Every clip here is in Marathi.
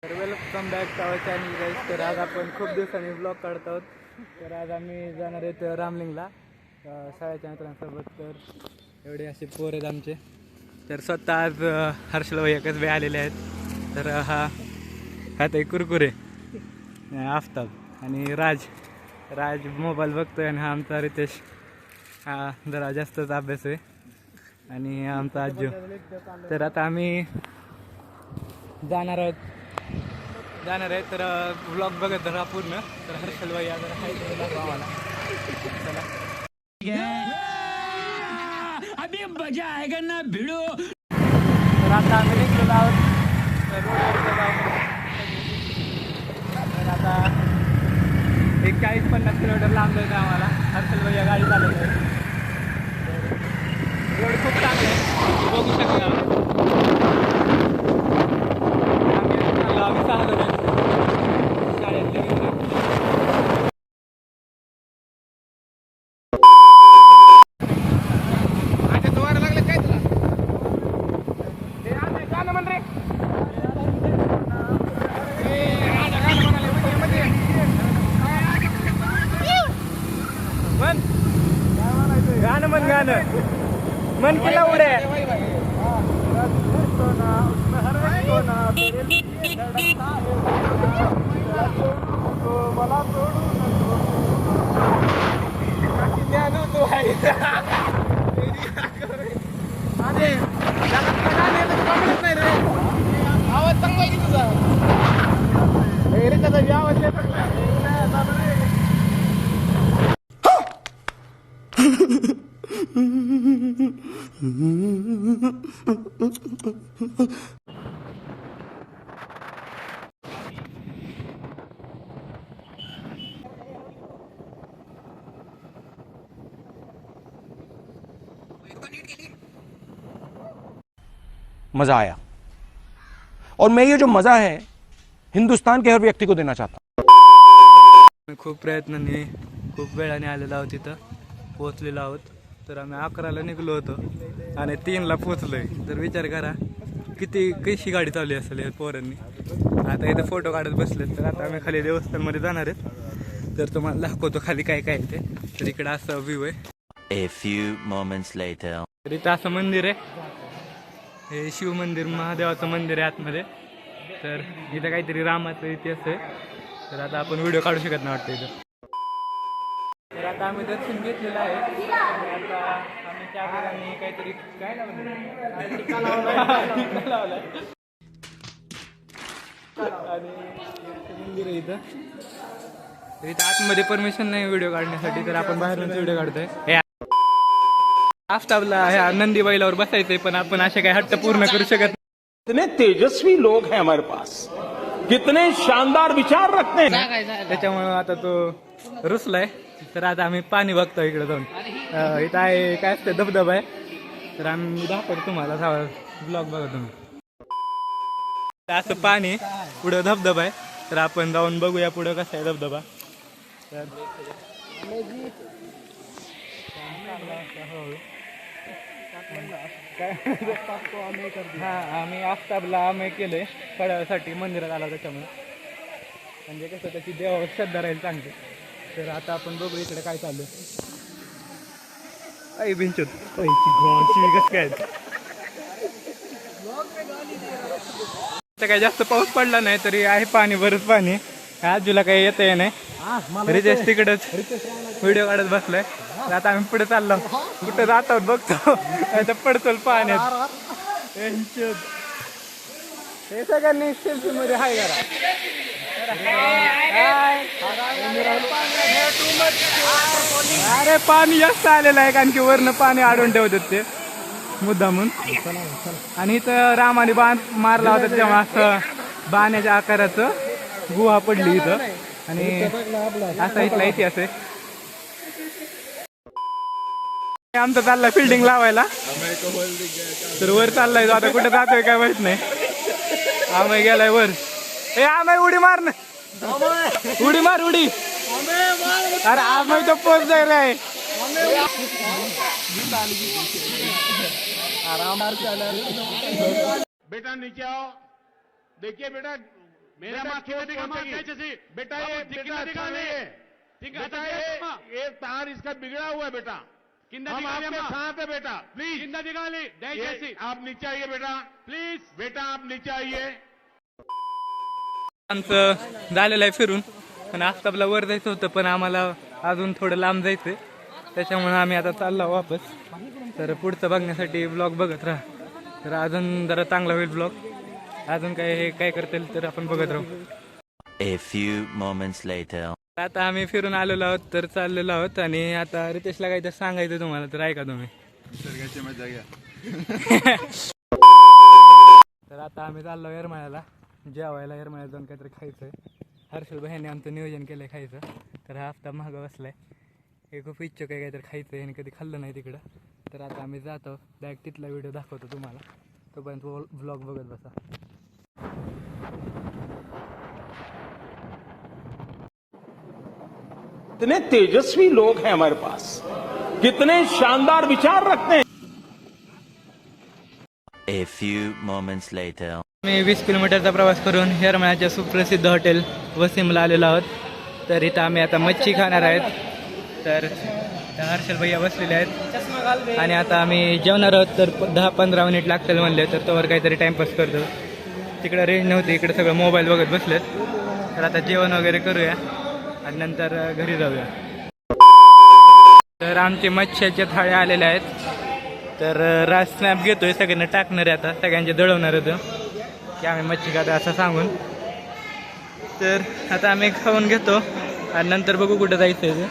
तर welcome back to our channel guys. तर आज आपण खूप दिवसांनी ब्लॉग काढत आहोत. तर आज आम्ही जाणार आहेत रामलिंगला शाळेच्या मित्रांसोबत. तर एवढे असे पोर आहेत आमचे. तर स्वतः आज हर्षल भाई एकच वेळ आलेले आहेत. तर हा ते कुरकुरे आफताब आणि राज मोबाईल बघतोय. आणि हा आमचा रितेश, हा जरा जास्तच अभ्यास आहे. आणि आमचा आजू. तर आता आम्ही जाणार आहे. तर ब्लॉग बघत राहा पूर्ण. तर हर्षल भाई जरा हाय दाखवा आम्हाला. चला अभी मजा आएगा ना भिडो. तर आता आम्ही निघलेलो आहोत. तर आता 40-50 किलोमीटर लांब जायचं आम्हाला. हर्षल भाई गाडी चालवत आहे. रोड खूप चांगला आहे, बघू शकता. आम्ही 6 जण आहेत शाळेतले मित्र. अच्छा तुम्हाला लागलं काय तुला गाणं म्हण रे. गाणं म्हण मन केला उड्या. मला आवाज चांगला आहे की तुझा रे. त्याचा आवाज मजा आया और मैं ये जो मजा है हिंदुस्तान के हर व्यक्ति को देना चाहता हूं. खूप प्रयत्नाने खूप वेळाने आलेलो आहोत. तिथं पोहोचलेलो आहोत. तर आम्ही 11ला निघलो होतो आणि 3ला पोहोचलोय. तर विचार करा कशी गाडी चालली असेल या पोरांनी. आता इथं फोटो काढत बसलेत. तर आता आम्ही खाली देवस्थानमध्ये जाणार आहेत. तर तुम्हाला दाखवतो खाली काय काय ते. तर इकडं असं व्ह्यू आहे. A few moments later. तर इथं असं मंदिर आहे. हे शिव मंदिर, महादेवाचं मंदिर आहे आतमध्ये. तर इथं काहीतरी रामाचा इतिहास आहे. तर आता आपण व्हिडिओ काढू शकत नाही वाटतं इथं. तर आता आम्ही दर्शन घेतलेलं आहे. आता आम्ही त्या ठिकाणी काहीतरी काय लावलं टीका लावलाय. आणि मंदिर आहे इथं. तर इथं आतमध्ये परमिशन नाही व्हिडिओ काढण्यासाठी. तर आपण बाहेरूनच व्हिडिओ काढतोय. आफताबला ह्या नंदी बैलावर बसायचंय, पण आपण असे काही हट्ट पूर्ण करू शकत नाही. कितने तेजस्वी लोग हैं हमारे पास, कितने शानदार विचार रखते हैं. त्याच्यामुळे आता तो रुसलाय. तर आता आम्ही पाणी बघतो इकडे जाऊन. इथं आहे काय असतं धबधबा आहे. तर आम्ही दाखवतो तुम्हाला ब्लॉग बघा तुम्ही. असं पाणी पुढं धबधबा आहे. तर आपण जाऊन बघूया पुढं कसा आहे धबधबा. हा आम्ही आफताबला आम्ही केलंय फळासाठी मंदिरात आला. त्याच्यामुळे म्हणजे कसं त्याची देवावर श्रद्धा राहील चांगली. तर आता आपण बघू इकडे काय चालू आहे. बिंचूत काय काही जास्त पाऊस पडला नाही तरी आहे पाणी, बरंच पाणी. आजूला काही येत नाही. रितेश तिकडच व्हिडिओ काढत बसलाय. आता आम्ही पुढे चाललो. कुठं जात आहोत बघतो. आता पडतो पाण्यात. हे सगळ्यांनी सेल्फी मध्ये हाय करा. अरे पाणी जास्त आलेलं आहे कारण की वरनं पाणी अडवून ठेवतात ते मुद्दामून. आणि इथं रामाने बाण मारला होता तेव्हा असं बाण्याच्या आकाराचं गुहा पडली इथं. आणि असा इथला इतिहास आहे. आमचा चाललाय फिल्डिंग लावायला. तर वर चाललाय. आता कुठे जातोय काय माहित नाही. आम्ही गेलाय वर. ए आम्ही उडी मार ना. उडी मार उडी. अरे आम्ही तो पोच जायला आहे. बेटा नीचे आओ. देखिए बेटा मेरा माँ कितना दिखा माँ कैसे सी बेटा ये कितना दिखा ले बेटा ये तार इसका बिगड़ा हुआ है बेटा कितना हम दिखा ले आपके माँ साथ है बेटा प्लीज कितना दिखा ले दयచేసి आप नीचे आइए बेटा प्लीज बेटा आप नीचे आइए आमचं झालेलं आहे फिरून पण आस्ताबला वर जायचं होतं पण आम्हाला अजून थोडं लांब जायचं त्याच्यामुळे आम्ही आता चाललो वापस तर पुढचं बघण्यासाठी ब्लॉग बघत राहा तर अजून जरा चांगला होईल ब्लॉग अजून काय करता येईल तर आपण बघत राहू. A few moments later. आता आम्ही फिरून आलेलो आहोत तर चाललेलो आहोत आणि आता रितेशला काहीतरी सांगायचं तुम्हाला तर ऐका तुम्ही. तर आता आम्ही चाललो येरमाळ्याला जेवायला येरमाळ्यात जाऊन काहीतरी खायचंय. हर्षल भाईने आमचं नियोजन केलंय खायचं तर हा हफ्ता मागं बसलाय हे खूप इच्छुक आहे काहीतरी खायचं आणि कधी खाल्लं नाही तिकडं तर आता आम्ही जातो डायरेक्ट तिथला व्हिडिओ दाखवतो तुम्हाला तोपर्यंत व्लॉग बघत बसा. कितने तेजस्वी लोग हैं हमारे पास कितने शानदार विचार रखते हैं. A few moments later. मी 20 किलोमीटरचा प्रवास करून येरमाळ्याच्या सुप्रसिद्ध हॉटेल वसीमला आलेलो आहोत तर इथं आम्ही आता मच्छी खाणार आहेत तर हर्षल भैया बसलेले आहेत आणि आता आम्ही जेवणार आहोत तर 10-15 मिनिट लागतील म्हणले तर तोवर काहीतरी टाईमपास करतो. तिकडं रेंज नव्हती इकडे सगळं मोबाईल बघत बसलेत तर आता जेवण वगैरे करूया आणि नंतर घरी जाऊया. तर आमचे मच्छ्याच्या थाळ्या आलेल्या आहेत तर राज स्नॅप घेतोय सगळ्यांना टाकणार आहे आता सगळ्यांचे दळवणार होतं की आम्ही मच्छी खाता असं सांगून तर आता आम्ही खाऊन घेतो आणि नंतर बघू कुठं जायचं आहे ते.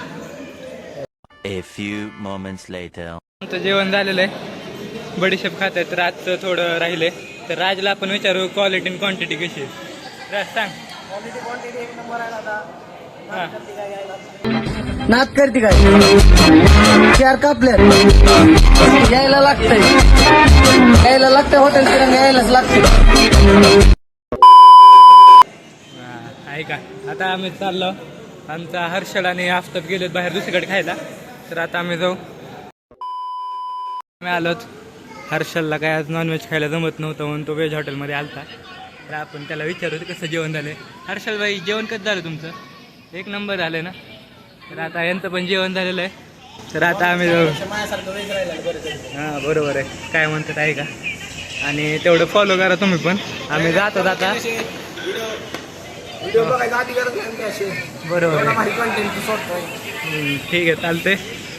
A few moments later. आमचं जेवण झालेलं आहे बडीशेप खात आहे तर आजचं थोडं राहिलंय तर राजला आपण विचारू क्वालिटी आणि क्वांटिटी कशी आहे. राज सांग. हां नाद करते काय 4 कापल्यात यायला लागतंय हॉटेल तिरंगा यायलाच लागतंय. ऐका आता आम्ही चाललो आमचा हर्षल आणि आफताब गेलेत बाहेर दुसरीकडे खायला तर आता आम्ही जाऊ. आम्ही आलोत हर्षलला काय आज नॉनव्हेज खायला जमत नव्हतं म्हणून तो व्हेज हॉटेलमध्ये आलता तर आपण त्याला विचारू कसं जेवण झालं. हर्षल भाई जेवण कसं झालं तुमचं? 1 नंबर झालं ना. तर आता यांचं पण जेवण झालेलं आहे तर आता आम्ही जाऊ. हां बरोबर आहे काय म्हणतात ऐका आणि तेवढं फॉलो करा तुम्ही पण. आम्ही जातो आता बरोबर ठीक आहे चालते.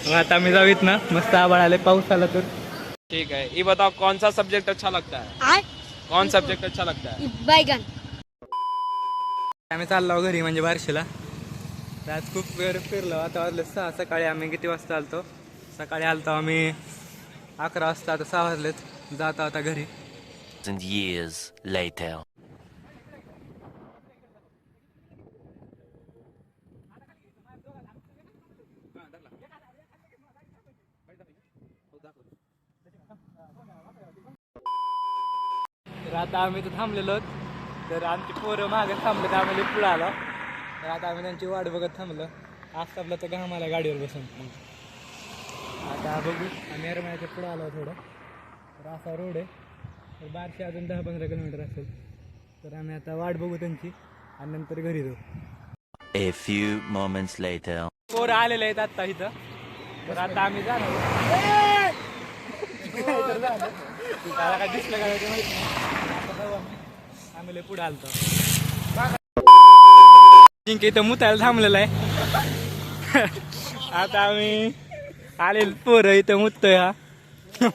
मग आता आम्ही जाऊत ना मस्त आबाळ आले पाऊस आला तर ठीक है. ये बताओ कौन सा सब्जेक्ट अच्छा लगता है? कौन सब्जेक्ट अच्छा लगता है? बैगन. आम्ही चाललो घरी म्हणजे बार्शीला तर आज खूप वेळ फिरलो. आता वाजले 6 सकाळी आम्ही किती वाजता आलतो? सकाळी आलतो आम्ही 11 वाजता आता 6 वाजलेत जातो आता घरी. And years later. तर आता आम्ही तर थांबलेलो तर आमची पोरं मागे थांबले तर आम्हाला पुढं आलो तर आता आम्ही त्यांची वाट बघत थांबलो. आस्ताबला तर घाम आला गाडीवर बसून. आता बघू आम्ही येरमाळ्याच्या पुढं आलो थोडं तर असा रोड आहे तर बार्शी अजून 10-15 किलोमीटर असेल तर आम्ही आता वाट बघू त्यांची आणि नंतर घरी जाऊ. A few moments later. पोरं आलेले आहेत आत्ता इथं तर आता आम्ही जाणार त्याला काय दिसलं का ते माहिती नाही. आता जाऊ आम्ही लय पुढे आलतो. जिंक इथं मुतायला थांबलेलं आहे आता आम्ही आलेल पोरं इथं मुततोय हा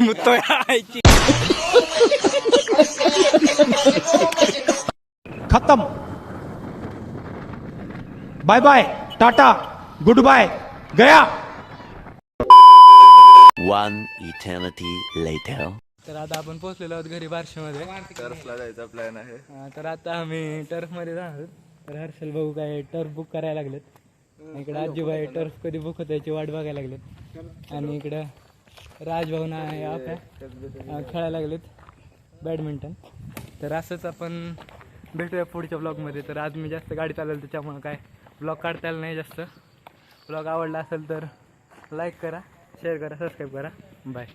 मुततोय आईची. खत्म. Bye bye tata goodbye गया. One eternity later. तर आता आपण पोहोचलेलो आहोत घरी बार्शीमध्ये. टर्फला जायचा प्लॅन आहे. तर आता आम्ही टर्फमध्ये जाणार तर हर्षल भाऊ काय टर्फ बुक करायला लागलेत. इकडे आजीबाई टर्फ कधी बुक होतं याची वाट बघायला लागलेत आणि इकडं राजभाऊ ना खेळायला लागलेत बॅडमिंटन. तर असंच आपण भेटूया पुढच्या ब्लॉगमध्ये. तर आज मी जास्त गाडी चालवली त्याच्यामुळं काय ब्लॉग काढता आला नाही जास्त. ब्लॉग आवडला असेल तर लाईक करा शेअर करा सबस्क्राईब करा. बाय.